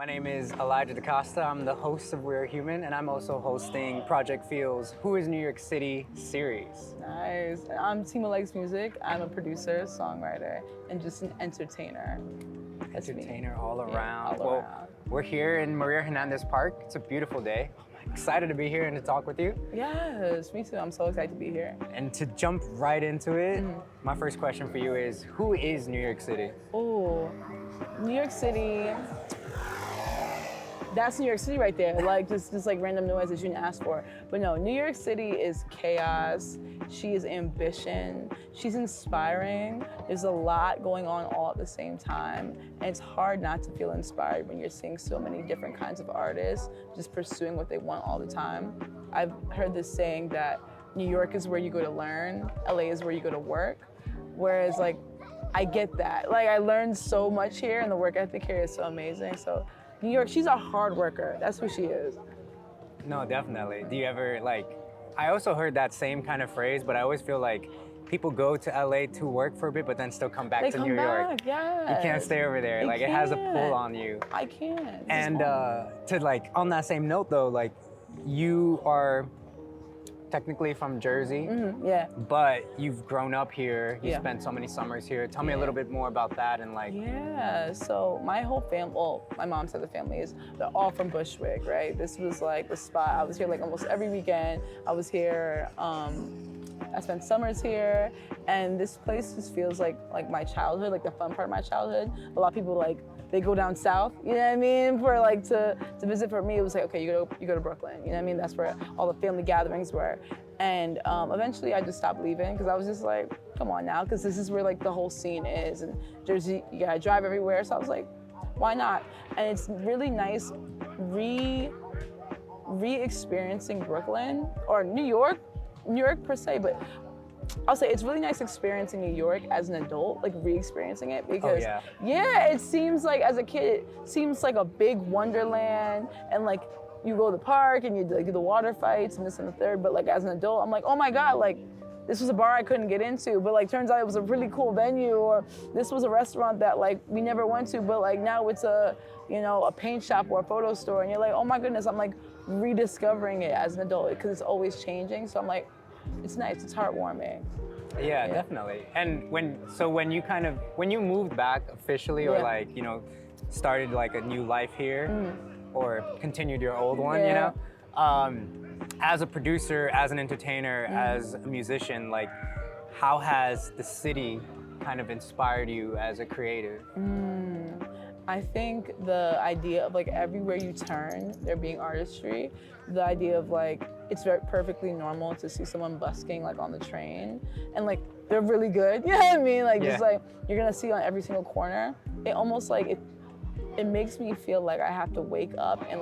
My name is Elijah DaCosta. I'm the host of We're Human, and I'm also hosting Project Feels Who is New York City series. Nice. I'm TimaLikesMusic. I'm a producer, songwriter, and just an entertainer. That's Entertainer me. all around. Yeah, all around. We're here in Maria Hernandez Park. It's a beautiful day. Excited to be here and to talk with you. Yes, me too. I'm so excited to be here. And to jump right into it, my first question for you is, who is New York City? Oh, New York City. That's New York City right there. Like just like random noise that you didn't ask for. But no, New York City is chaos. She is ambition. She's inspiring. There's a lot going on all at the same time. And it's hard not to feel inspired when you're seeing so many different kinds of artists just pursuing what they want all the time. I've heard this saying that New York is where you go to learn, LA is where you go to work. Whereas like, I get that. Like I learned so much here and the work ethic here is so amazing. So New York, she's a hard worker. That's who she is. No, definitely. Do you ever I also heard that same kind of phrase, but I always feel like people go to LA to work for a bit, but then still come back to New York. Yeah. You can't stay over there. It has a pull on you. I can't. And on that same note though, you are technically from Jersey, yeah. but you've grown up here. You Yeah. spent so many summers here. Tell me a little bit more about that and Yeah, so my whole family, well, my mom's side of the family they're all from Bushwick, right? This was like the spot. I was here like almost every weekend. I was here, I spent summers here, and this place just feels like my childhood, like the fun part of my childhood. A lot of people they go down south, you know what I mean, for to visit. For me, it was like, okay, you go to Brooklyn, you know what I mean? That's where all the family gatherings were. And eventually I just stopped leaving because I was just like, come on now, because this is where the whole scene is. And Jersey, you gotta drive everywhere. So I was like, why not? And it's really nice re-experiencing Brooklyn or New York per se, but I'll say it's really nice experiencing New York as an adult, re-experiencing it, because it seems like as a kid, it seems like a big wonderland, and you go to the park and you do the water fights and this and the third, but as an adult, I'm like, oh my God, this was a bar I couldn't get into, but turns out it was a really cool venue, or this was a restaurant that we never went to, but now it's a paint shop or a photo store, and you're like, oh my goodness, I'm rediscovering it as an adult because it's always changing. So I'm like, it's nice, it's heartwarming. Yeah, definitely. And when you moved back officially, or started a new life here, or continued your old one, as a producer, as an entertainer, as a musician, how has the city kind of inspired you as a creative? I think the idea of everywhere you turn, there being artistry, the idea of it's very perfectly normal to see someone busking on the train, and they're really good, you know what I mean? Just you're gonna see on every single corner. It almost it makes me feel like I have to wake up and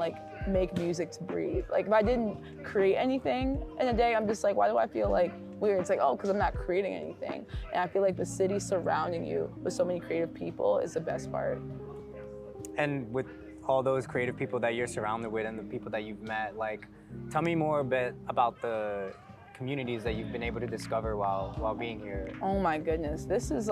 make music to breathe. If I didn't create anything in a day, I'm just why do I feel weird? It's because I'm not creating anything. And I feel the city surrounding you with so many creative people is the best part. And with all those creative people that you're surrounded with and the people that you've met, tell me more a bit about the communities that you've been able to discover while being here. Oh my goodness, this is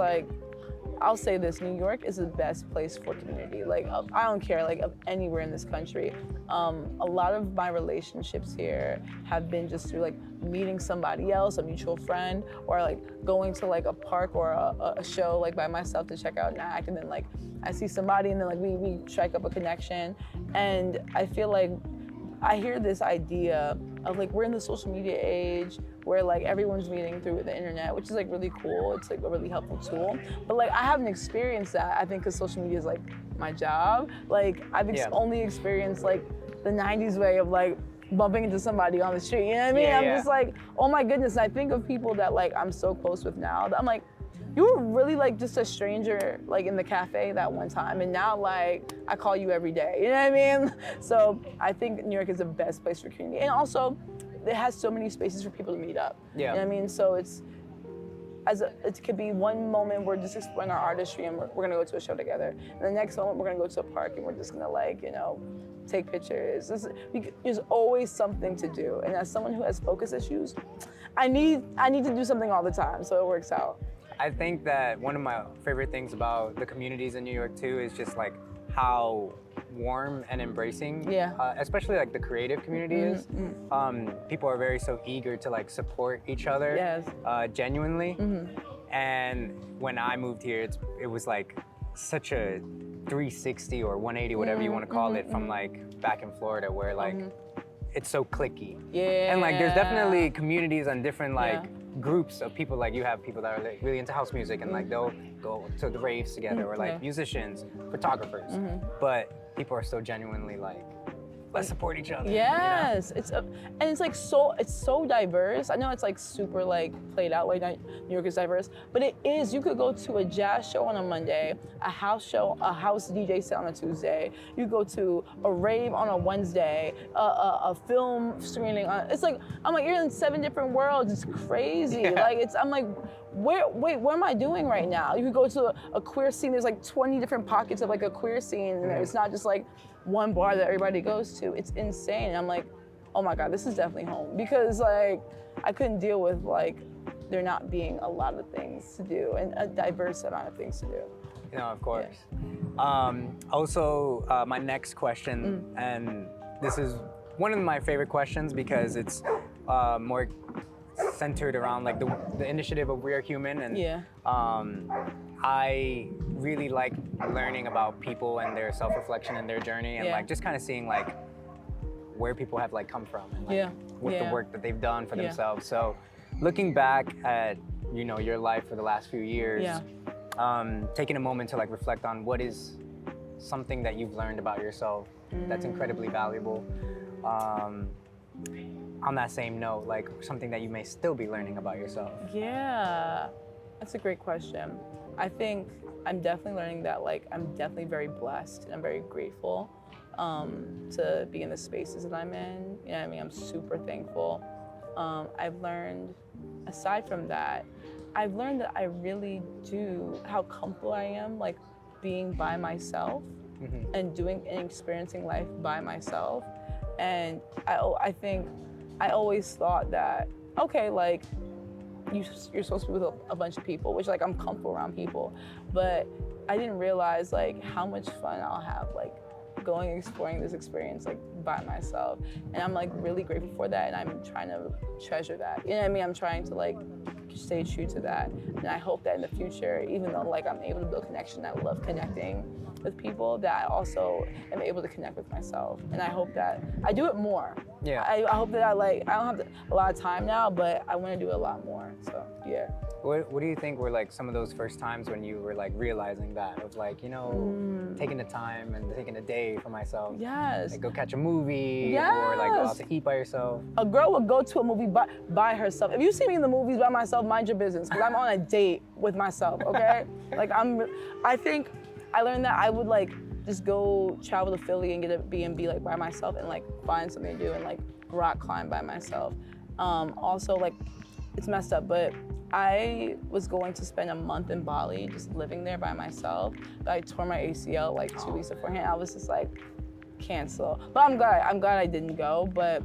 I'll say this, New York is the best place for community. I don't care, of anywhere in this country. A lot of my relationships here have been just through meeting somebody else, a mutual friend, or going to a park or a show by myself to check out an act, and then I see somebody and then we strike up a connection. And I feel I hear this idea of we're in the social media age where everyone's meeting through the internet, which is really cool. It's a really helpful tool. But I haven't experienced that, I think, because social media is my job. I've only experienced the 90s way of bumping into somebody on the street, you know what I mean? I'm just oh my goodness. And I think of people that I'm so close with now that I'm you were really just a stranger in the cafe that one time, and now I call you every day, you know what I mean? So I think New York is the best place for community, and also it has so many spaces for people to meet up. You know what I mean? So it could be one moment we're just exploring our artistry and we're gonna go to a show together, and the next moment we're gonna go to a park and we're just gonna take pictures. There's always something to do, and as someone who has focus issues, I need to do something all the time, so it works out. I think that one of my favorite things about the communities in New York too is just how warm and embracing. Yeah. Especially like the creative community is. People are very so eager to like support each other. Yes. Genuinely. And when I moved here, it was like such a 360 or 180, whatever you want to call it, from like back in Florida, where like it's so cliquey. Yeah. And like there's definitely communities and different like groups of people. Like you have people that are like really into house music and like they'll go to the raves together, or like musicians, photographers. But people are so genuinely like, let's support each other. Yes, you know? And it's like it's so diverse. I know it's like super like played out, like New York is diverse, but it is. You could go to a jazz show on a Monday, a house DJ set on a Tuesday. You go to a rave on a Wednesday, a film screening on. It's like I'm like, you're in 7 different worlds. It's crazy. Yeah. Like I'm like, what am I doing right now? You could go to a queer scene. There's like 20 different pockets of like a queer scene, and it's not just like one bar that everybody goes to. It's insane. And I'm like, oh my God, this is definitely home. Because like, I couldn't deal with like, there not being a lot of things to do and a diverse amount of things to do. You know, of course. Also, my next question, and this is one of my favorite questions because it's more centered around like the initiative of We Are Human, and I really like learning about people and their self-reflection and their journey, and like just kind of seeing like where people have like come from and like what the work that they've done for themselves. So looking back at, you know, your life for the last few years, taking a moment to like reflect on what is something that you've learned about yourself that's incredibly valuable. On that same note, like something that you may still be learning about yourself. Yeah, that's a great question. I think I'm definitely learning that like I'm definitely very blessed and I'm very grateful to be in the spaces that I'm in. You know what I mean? I'm super thankful. I've learned, aside from that, I've learned that I really do, how comfortable I am like being by myself and doing and experiencing life by myself. And I think I always thought that, okay, like you're supposed to be with a bunch of people, which like I'm comfortable around people, but I didn't realize like how much fun I'll have like going and exploring this experience like by myself. And I'm like really grateful for that, and I'm trying to treasure that. You know what I mean? I'm trying to like stay true to that. And I hope that in the future, even though like I'm able to build connection, I love connecting with people, that I also am able to connect with myself. And I hope that I do it more. Yeah. I hope that I don't have a lot of time now, but I want to do it a lot more. So yeah. What do you think were like some of those first times when you were like realizing that, of like, you know, taking the time and taking a day for myself? Yes. Like go catch a movie or like go out to eat by yourself. A girl would go to a movie by herself. If you see me in the movies by myself, mind your business, because I'm on a date with myself, okay? Like I think I learned that I would like just go travel to Philly and get a B&B like by myself and like find something to do and like rock climb by myself. Also like, it's messed up, but I was going to spend a month in Bali just living there by myself. But I tore my ACL like 2 weeks beforehand. I was just like, cancel. But I'm glad I didn't go, but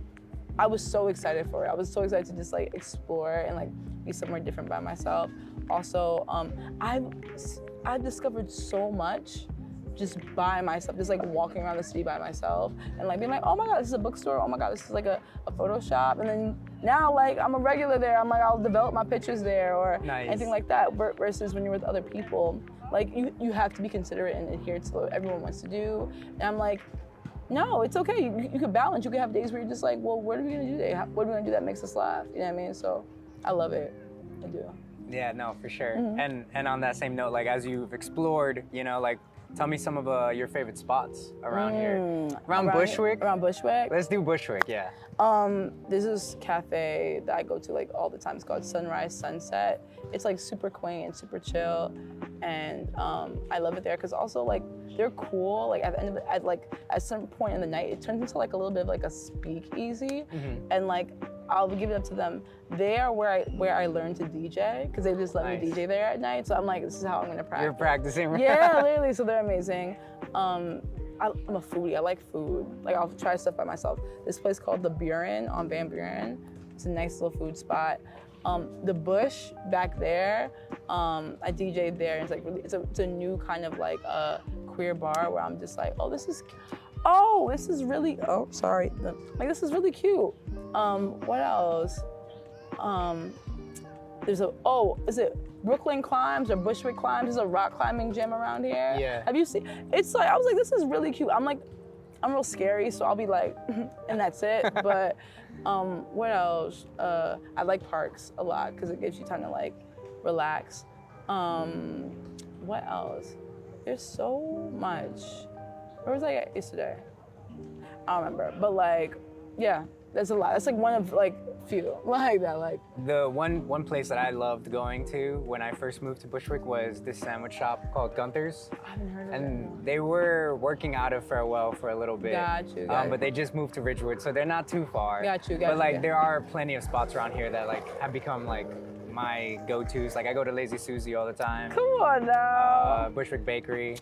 I was so excited for it. I was so excited to just like explore and like be somewhere different by myself. Also, I've discovered so much just by myself, just like walking around the city by myself and like being like, oh my God, this is a bookstore. Oh my God, this is like a photo shop. And then now like I'm a regular there. I'm like, I'll develop my pictures there or anything like that. Versus when you're with other people, like you have to be considerate and adhere to what everyone wants to do. And I'm like, no, it's okay. You can balance. You can have days where you're just like, well, what are we gonna do today? What are we gonna do that makes us laugh? You know what I mean? So I love it. I do. Yeah, no, for sure. And on that same note, like as you've explored, you know, like tell me some of your favorite spots around here. Around Bushwick? Around Bushwick? Let's do Bushwick, yeah. There's this cafe that I go to like all the time. It's called Sunrise Sunset. It's like super quaint and super chill. And I love it there because also like they're cool. Like at the end of at some point in the night, it turns into like a little bit of like a speakeasy. And like I'll give it up to them. They are where I learned to DJ because they just let me DJ there at night. So I'm like, this is how I'm gonna practice. You're practicing, right? Yeah, literally. So they're amazing. I'm a foodie. I like food. Like I'll try stuff by myself. This place called the Buren on Van Buren. It's a nice little food spot. The Bush back there, I DJ'd there. And it's like really, it's a new kind of like queer bar where I'm just like, this is really, like this is really cute. What else? There's is it Brooklyn Climbs or Bushwick Climbs? There's a rock climbing gym around here. Yeah. Have you seen? It's like, I was like, this is really cute. I'm real scary, so I'll be like, and that's it. But what else? I like parks a lot because it gives you time to like relax. What else? There's so much. Where was I at yesterday? I don't remember. But like, yeah, there's a lot. That's like one of like few like that. Like the one place that I loved going to when I first moved to Bushwick was this sandwich shop called Gunther's. I haven't heard of it. And they were working out of Farewell for a little bit. Got you. But they just moved to Ridgewood, so they're not too far. Got you. But like there are plenty of spots around here that like have become like my go-tos. Like I go to Lazy Susie all the time. Come on now. Bushwick Bakery.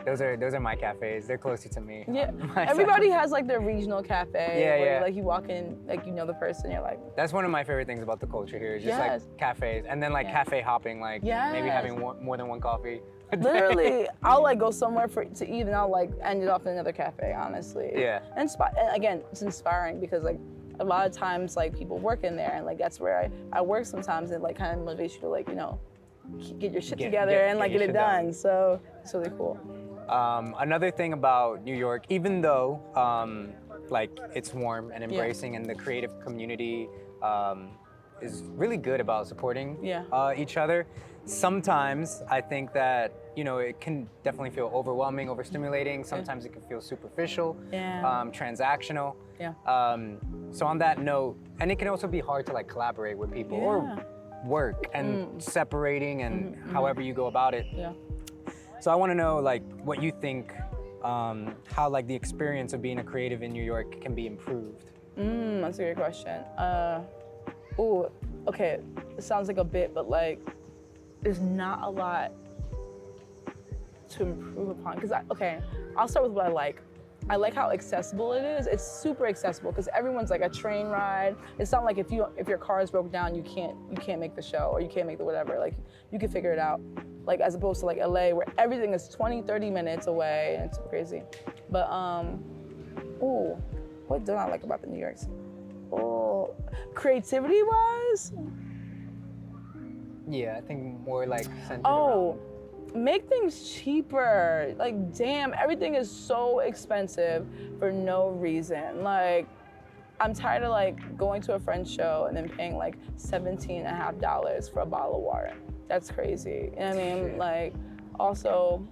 Those are my cafes. They're closer to me. Yeah, everybody has like their regional cafe. Yeah, where, yeah. Like you walk in, like you know the person, you're like. That's one of my favorite things about the culture here. Is just like cafes, and then like cafe hopping, like maybe having more than one coffee. Literally, I'll like go somewhere to eat, and I'll like end it off in another cafe. Honestly. Yeah. And again, it's inspiring because like a lot of times like people work in there, and like that's where I work sometimes, and like kind of motivates you to like get your shit together and like get it done. So it's really cool. Another thing about New York, even though like it's warm and embracing, and the creative community is really good about supporting each other, sometimes I think that it can definitely feel overwhelming, overstimulating. Sometimes it can feel superficial, transactional. So on that note, and it can also be hard to like collaborate with people or work and separating and however you go about it. So I want to know like what you think, how like the experience of being a creative in New York can be improved. That's a great question. Okay, it sounds like a bit, but like there's not a lot to improve upon. I'll start with what I like. I like how accessible it is. It's super accessible because everyone's like a train ride. It's not like if your car is broke down, you can't make the show or you can't make the whatever. Like you can figure it out. Like as opposed to like LA where everything is 20, 30 minutes away and it's crazy. But what don't I like about the New Yorks? Creativity wise? Yeah, I think more like centered around. Make things cheaper. Like, damn, everything is so expensive for no reason. Like, I'm tired of like going to a friend's show and then paying like $17.50 for a bottle of water. That's crazy. You know what I mean? Like, also,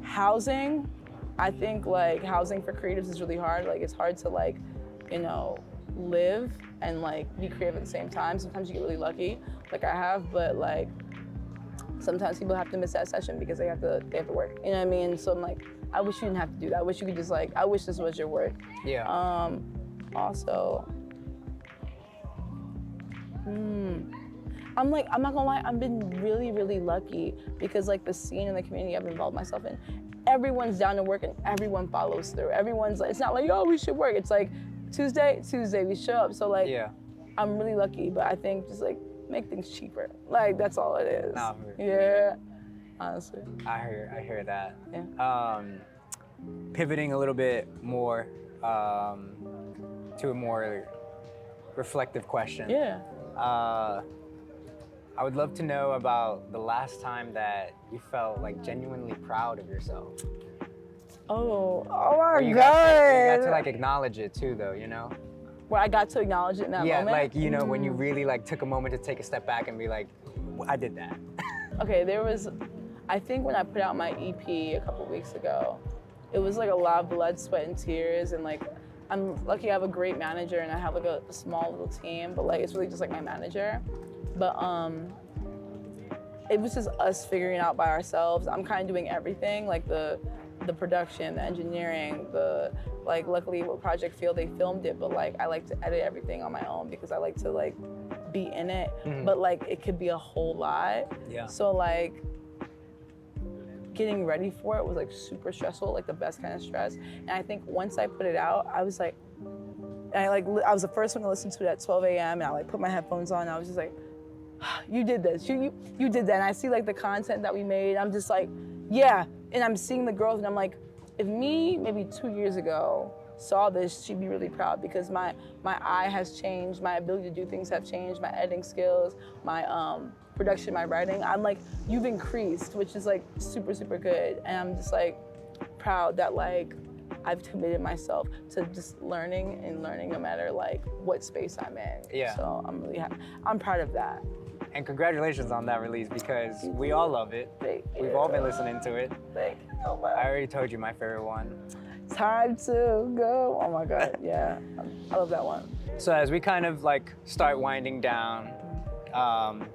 housing. I think like housing for creatives is really hard. Like, it's hard to like, live and like be creative at the same time. Sometimes you get really lucky, like I have, but like sometimes people have to miss that session because they have to work. You know what I mean? So I'm like, I wish you didn't have to do that. I wish you could just like, I wish this was your work. Yeah. Also, I'm not gonna lie, I've been really, really lucky because like the scene and the community I've involved myself in, everyone's down to work and everyone follows through. Everyone's like, it's not like, we should work. It's like, Tuesday, we show up. So like, I'm really lucky, but I think just like make things cheaper. Like that's all it is. Honestly. I hear that. Yeah. Pivoting a little bit more to a more reflective question. Yeah. I would love to know about the last time that you felt like genuinely proud of yourself. Oh my God. You got to like acknowledge it too, though, Where I got to acknowledge it in that moment? Yeah, like, when you really like took a moment to take a step back and be like, I did that. Okay, I think when I put out my EP a couple weeks ago, it was like a lot of blood, sweat, and tears. And like, I'm lucky I have a great manager and I have like a small little team, but like, it's really just like my manager. But it was just us figuring it out by ourselves. I'm kind of doing everything, like the production, the engineering, luckily with Project Field, they filmed it, but like I like to edit everything on my own because I like to like be in it, but like it could be a whole lot. Yeah. So like getting ready for it was like super stressful, like the best kind of stress. And I think once I put it out, I was like, I was the first one to listen to it at 12 a.m. and I like put my headphones on and I was just like, you did this, you did that. And I see like the content that we made. I'm just like, yeah. And I'm seeing the growth, and I'm like, if me maybe 2 years ago saw this, she'd be really proud, because my eye has changed, my ability to do things have changed, my editing skills, my production, my writing. I'm like, you've increased, which is like super, super good. And I'm just like proud that like I've committed myself to just learning no matter like what space I'm in. Yeah. So I'm really happy. I'm proud of that. And congratulations on that release, because we all love it. We've all been listening to it. Thank you so much. I already told you my favorite one. Time to go. Oh my God, yeah. I love that one. So as we kind of like start winding down,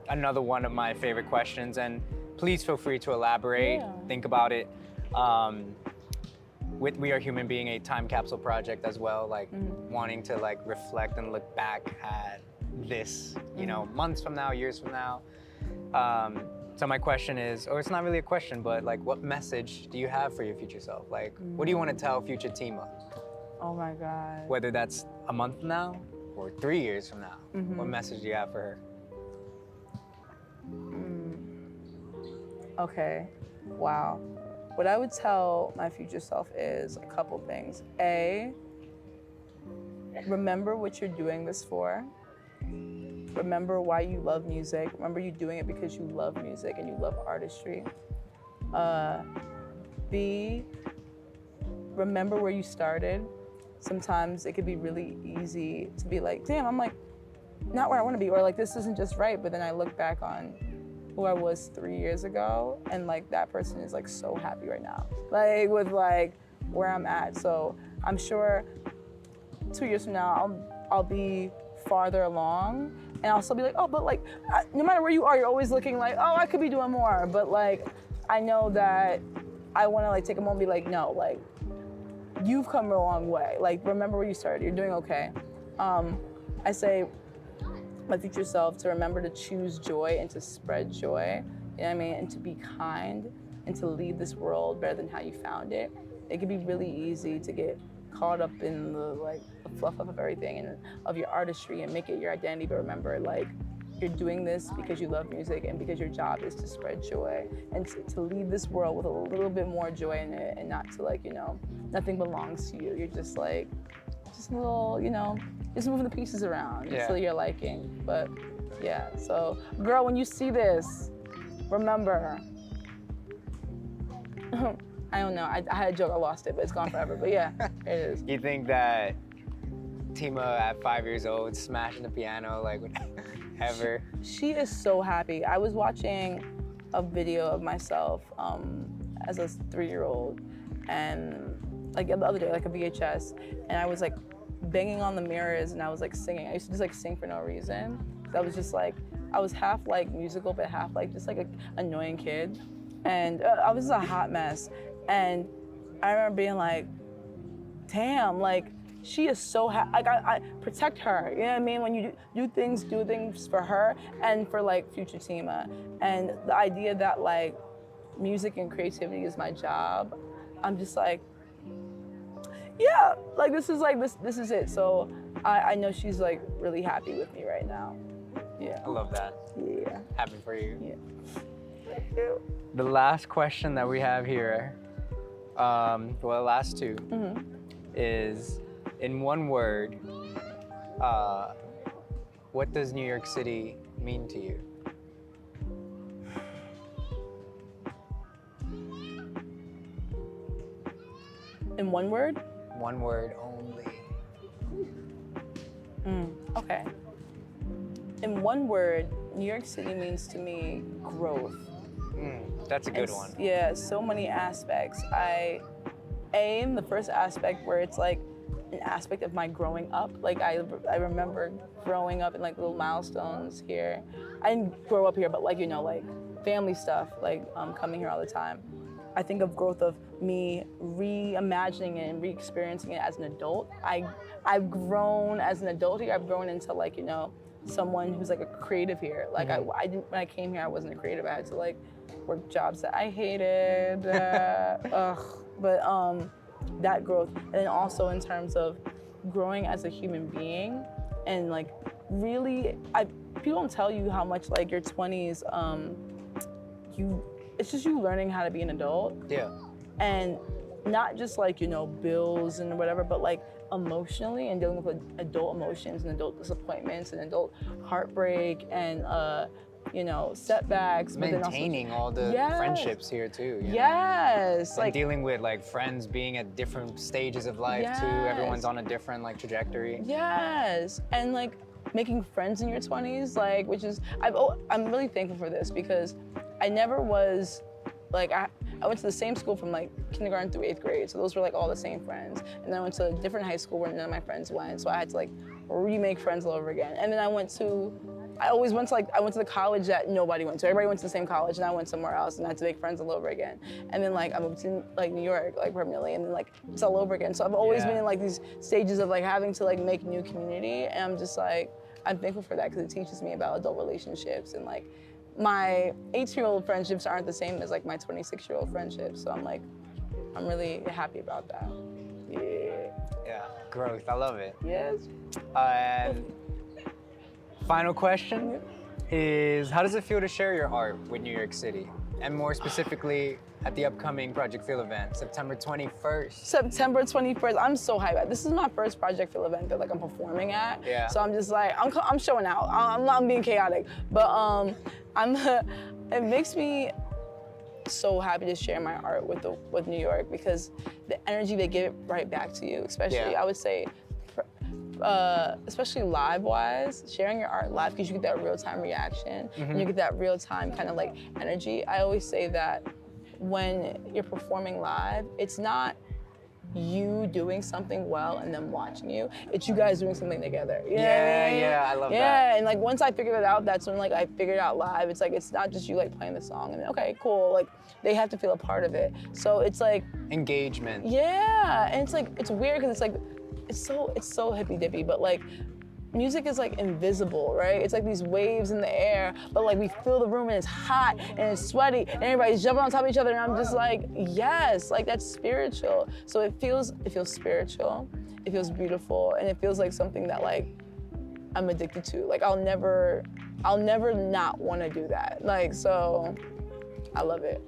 another one of my favorite questions, and please feel free to elaborate, think about it. With We Are Human being a time capsule project as well, like wanting to like reflect and look back at this, you know, months from now, years from now. So my question is, or it's not really a question, but like, what message do you have for your future self? Like, what do you want to tell future Tima? Oh my God. Whether that's a month from now or 3 years from now, what message do you have for her? Okay, wow. What I would tell my future self is a couple things. A, remember what you're doing this for. Remember why you love music. Remember you doing it because you love music and you love artistry. B, remember where you started. Sometimes it could be really easy to be like, damn, I'm like not where I want to be, or like this isn't just right. But then I look back on who I was 3 years ago, and like that person is like so happy right now, like with like where I'm at. So I'm sure 2 years from now I'll be farther along, and I'll still be like, oh, but like no matter where you are, you're always looking like, oh, I could be doing more. But like I know that I want to like take a moment and be like, no, like you've come a long way. Like remember where you started. You're doing okay. I say my future self to remember to choose joy and to spread joy, you know what I mean, and to be kind and to leave this world better than how you found it. It can be really easy to get caught up in the fluff of everything and of your artistry and make it your identity, but remember like you're doing this because you love music and because your job is to spread joy and to leave this world with a little bit more joy in it, and not to like, you know, nothing belongs to you. You're just like, just a little, you know, just moving the pieces around to your liking. But yeah, so girl, when you see this, remember, I don't know, I had a joke, I lost it, but it's gone forever. But yeah, it is. You think that Tima at 5 years old smashing the piano like ever? She is so happy. I was watching a video of myself as a 3-year-old, and like the other day, like a VHS, and I was like banging on the mirrors and I was like singing. I used to just like sing for no reason. I was just like, I was half like musical, but half like just like an annoying kid. And I was just a hot mess. And I remember being like, damn, like she is so like I protect her, you know what I mean? When you do things for her and for like future Tima. And the idea that like music and creativity is my job, I'm just like, yeah, like this is it. So I know she's like really happy with me right now. Yeah. I love that. Yeah. Happy for you. Yeah. Thank you. The last question that we have here, well, the last two, is in one word, what does New York City mean to you? In one word? One word only. Okay. In one word, New York City means to me growth. That's a good one. Yeah, so many aspects. I aim the first aspect where it's like an aspect of my growing up. Like I remember growing up in like little milestones here. I didn't grow up here, but like, you know, like family stuff, like coming here all the time. I think of growth of me reimagining it and re-experiencing it as an adult. I've grown as an adult here. I've grown into like, you know, someone who's like a creative here. Like I didn't, when I came here, I wasn't a creative. I had to like work jobs that I hated. But that growth. And then also in terms of growing as a human being and like really, people don't tell you how much like your 20s, it's just you learning how to be an adult. Yeah. And not just like, you know, bills and whatever, but like emotionally and dealing with adult emotions and adult disappointments and adult heartbreak and, you know, setbacks. Maintaining all the friendships here too. You know? Yes. And like dealing with like friends being at different stages of life too. Everyone's on a different like trajectory. Yes. And like making friends in your 20s, like, which is, I'm really thankful for this because I never was, like, I went to the same school from like kindergarten through 8th grade. So those were like all the same friends. And then I went to a different high school where none of my friends went. So I had to like remake friends all over again. And then I went to the college that nobody went to. Everybody went to the same college and I went somewhere else and I had to make friends all over again. And then like I moved to like New York like permanently and then like it's all over again. So I've always been in like these stages of like having to like make new community and I'm just like, I'm thankful for that because it teaches me about adult relationships and like my 18-year-old friendships aren't the same as like my 26-year-old friendships. So I'm really happy about that. Yeah. Yeah, growth, I love it. Yes. And final question is, how does it feel to share your art with New York City? And more specifically, at the upcoming Project Feel event, September 21st. September 21st, I'm so hyped. This is my first Project Feel event that like I'm performing at. Yeah. So I'm just like, I'm showing out. I'm being chaotic. But it makes me so happy to share my art with New York because the energy they give right back to you, especially I would say, especially live-wise, sharing your art live because you get that real-time reaction and you get that real-time kind of like energy. I always say that when you're performing live, it's not you doing something well and them watching you. It's you guys doing something together. You know what I mean? Yeah, I love that. Yeah, and like once I figured it out, that's when like I figured it out live. It's like it's not just you like playing the song and then, okay, cool. Like they have to feel a part of it. So it's like engagement. Yeah, and it's like it's weird because it's like it's so hippy dippy, but like music is like invisible, right? It's like these waves in the air, but like we fill the room and it's hot and it's sweaty and everybody's jumping on top of each other and I'm just like, yes, like that's spiritual. So it feels spiritual, it feels beautiful, and it feels like something that like I'm addicted to. Like I'll never not want to do that. Like, so I love it.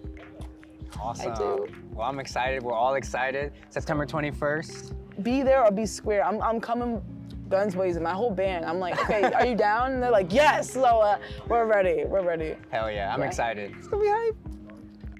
Awesome. I do. Well, I'm excited. We're all excited. September 21st. Be there or be square. I'm coming guns blazing, my whole band. I'm like, okay, are you down? And they're like, yes. So we're ready. Hell yeah, I'm excited. It's gonna be hype.